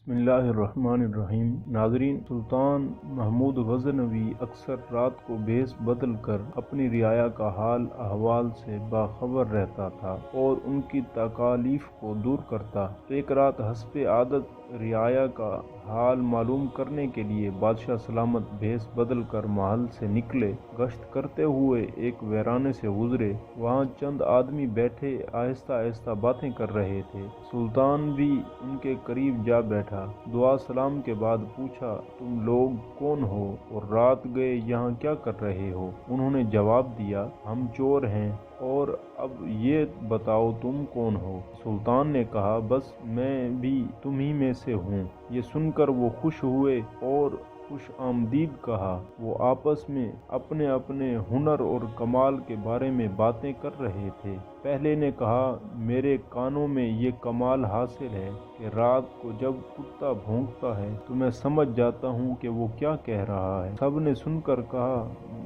बिस्मिल्लाहिर्रहमानिर्रहीम। नाज़रीन, सुल्तान महमूद गज़नवी अक्सर रात को भेस बदल कर अपनी रियाया का हाल अहवाल से बाखबर रहता था और उनकी तकालीफ को दूर करता। एक रात हस्बे आदत रियाया का हाल मालूम करने के लिए बादशाह सलामत भेस बदल कर महल से निकले। गश्त करते हुए एक वीराने से गुजरे। वहाँ चंद आदमी बैठे आहिस्ता आहिस्ता बातें कर रहे थे। सुल्तान भी उनके करीब जा बैठा। दुआ सलाम के बाद पूछा, तुम लोग कौन हो और रात गए यहाँ क्या कर रहे हो? उन्होंने जवाब दिया, हम चोर हैं और अब ये बताओ तुम कौन हो? सुल्तान ने कहा, बस मैं भी तुम्ही में से हूँ। ये सुनकर वो खुश हुए और खुश आमदीद कहा। वो आपस में अपने अपने हुनर और कमाल के बारे में बातें कर रहे थे। पहले ने कहा, मेरे कानों में ये कमाल हासिल है कि रात को जब कुत्ता भौंकता है तो मैं समझ जाता हूँ कि वो क्या कह रहा है। सब ने सुनकर कहा,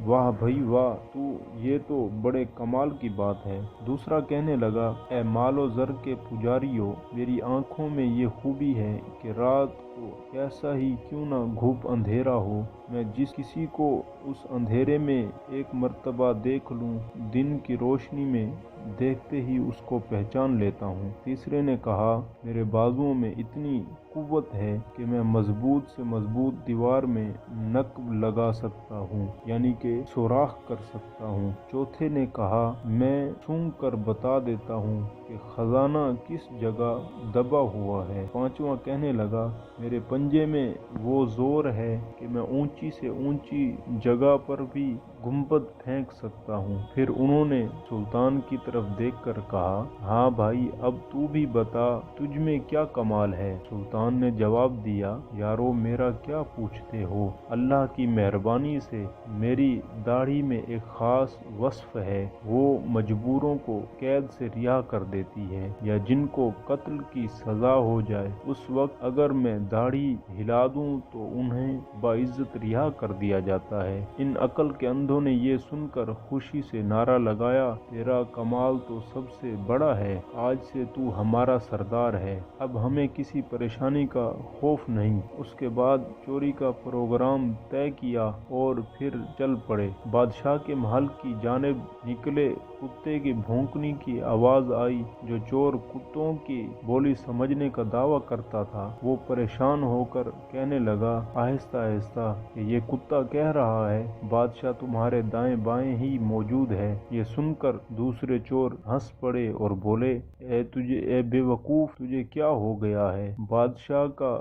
वाह भाई वाह, ये तो बड़े कमाल की बात है। दूसरा कहने लगा, ए मालो जर के पुजारियों, मेरी आंखों में ये खूबी है कि रात को कैसा ही क्यों ना घुप अंधेरा हो, मैं जिस किसी को उस अंधेरे में एक मर्तबा देख लूं, दिन की रोशनी में देखते ही उसको पहचान लेता हूँ। तीसरे ने कहा, मेरे बाजुओं में इतनी कुव्वत है कि मैं मजबूत से मजबूत दीवार में नक्ब लगा सकता हूँ, यानी कि सुराख कर सकता हूँ। चौथे ने कहा, मैं सूंघ कर बता देता हूँ कि खजाना किस जगह दबा हुआ है। पांचवा कहने लगा, मेरे पंजे में वो जोर है कि मैं ऊंची से ऊंची जगह पर भी गुंबद फेंक सकता हूँ। फिर उन्होंने सुल्तान की तरफ देखकर कहा, हाँ भाई, अब तू भी बता, तुझ में क्या कमाल है? सुल्तान ने जवाब दिया, यारो मेरा क्या पूछते हो, अल्लाह की मेहरबानी से मेरी दाढ़ी में एक खास वस्फ है। वो मजबूरों को कैद से रिहा कर देती है, या जिनको कत्ल की सजा हो जाए उस वक्त अगर मैं दाढ़ी हिला दूं तो उन्हें बाइज्जत रिहा कर दिया जाता है। इन अकल के अंधों ने ये सुनकर खुशी से नारा लगाया, तेरा कमाल तो सबसे बड़ा है, आज से तू हमारा सरदार है, अब हमें किसी परेशानी का खौफ नहीं। उसके बाद चोरी का प्रोग्राम तय किया और फिर चल पड़े। बादशाह के महल की जानिब निकले। कुत्ते की भौंकने की आवाज आई। जो चोर कुत्तों की बोली समझने का दावा करता था, वो परेशान होकर कहने लगा आहिस्ता आहिस्ता कि ये कुत्ता कह रहा है, बादशाह तुम्हारे दाएं बाएं ही मौजूद है। ये सुनकर दूसरे चोर हंस पड़े और बोले, ए बेवकूफ, तुझे क्या हो गया है? बादशाह का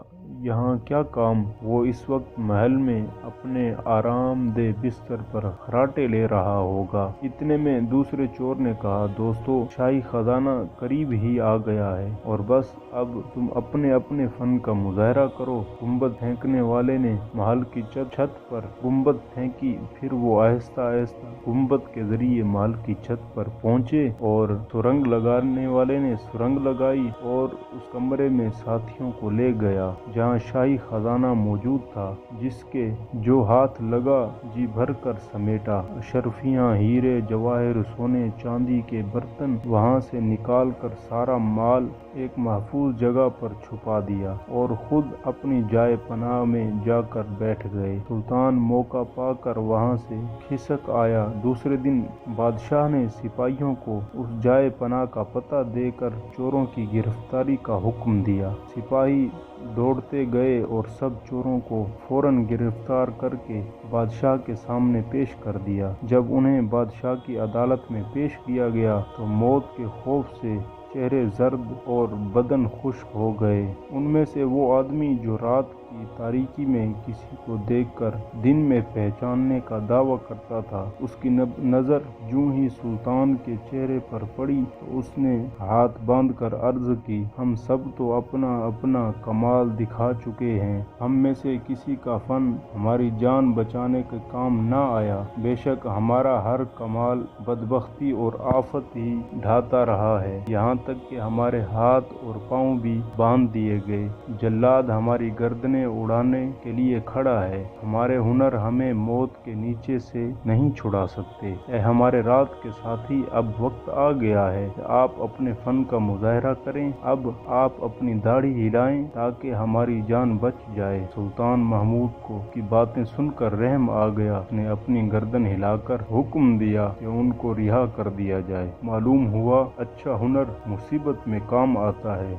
यहाँ क्या काम? वो इस वक्त महल में अपने आरामदेह बिस्तर पर खराटे ले रहा होगा। इतने में दूसरे चोर ने कहा, दोस्तों, शाही खजाना करीब ही आ गया है और बस अब तुम अपने अपने फन का मुजाहरा करो। गुंबद फेंकने वाले ने महल की छत पर गुंबद फेंकी। फिर वो आहिस्ता आहिस्ता गुंबद के जरिए महल की छत पर पहुंचे और सुरंग लगाने वाले ने सुरंग लगाई और उस कमरे में साथियों को ले गया जहाँ शाही खजाना मौजूद था, जिसके जो हाथ लगा जी भर कर समेटा। अशरफियाँ, हीरे जवाहिर, सोने चांदी के बर्तन वहाँ से निकाल कर सारा माल एक महफूज जगह पर छुपा दिया और खुद अपनी जाए पनाह में जाकर बैठ गए। सुल्तान मौका पाकर वहाँ से खिसक आया। दूसरे दिन बादशाह ने सिपाहियों को उस जाए पनाह का पता देकर चोरों की गिरफ्तारी का हुक्म दिया। सिपाही दौड़ते गए और सब चोरों को फौरन गिरफ्तार करके बादशाह के सामने पेश कर दिया। जब उन्हें बादशाह की अदालत में पेश किया गया तो मौत के खौफ से चेहरे जर्द और बदन खुश्क हो गए। उनमें से वो आदमी जो रात की तारीकी में किसी को देखकर दिन में पहचानने का दावा करता था, उसकी नजर यूं ही सुल्तान के चेहरे पर पड़ी तो उसने हाथ बांधकर अर्ज की, हम सब तो अपना अपना कमाल दिखा चुके हैं, हम में से किसी का फन हमारी जान बचाने के काम ना आया। बेशक हमारा हर कमाल बदबख्ती और आफत ही ढाता रहा है, यहाँ تک کہ ہمارے ہاتھ اور پاؤں بھی باندھ دیے گئے۔ جلاد ہماری گردنیں اڑانے کے لیے کھڑا ہے، ہمارے ہنر ہمیں موت کے نیچے سے نہیں چھڑا سکتے۔ اے ہمارے رات کے ساتھی، اب وقت آ گیا ہے کہ آپ اپنے فن کا مظاہرہ کریں۔ اب آپ اپنی داڑھی ہلائیں تاکہ ہماری جان بچ جائے۔ سلطان محمود کو کی باتیں سن کر رحم آ گیا۔ اس نے اپنی گردن ہلا کر حکم دیا کہ ان کو رہا کر دیا جائے۔ معلوم ہوا اچھا ہنر مصیبت میں کام آتا ہے۔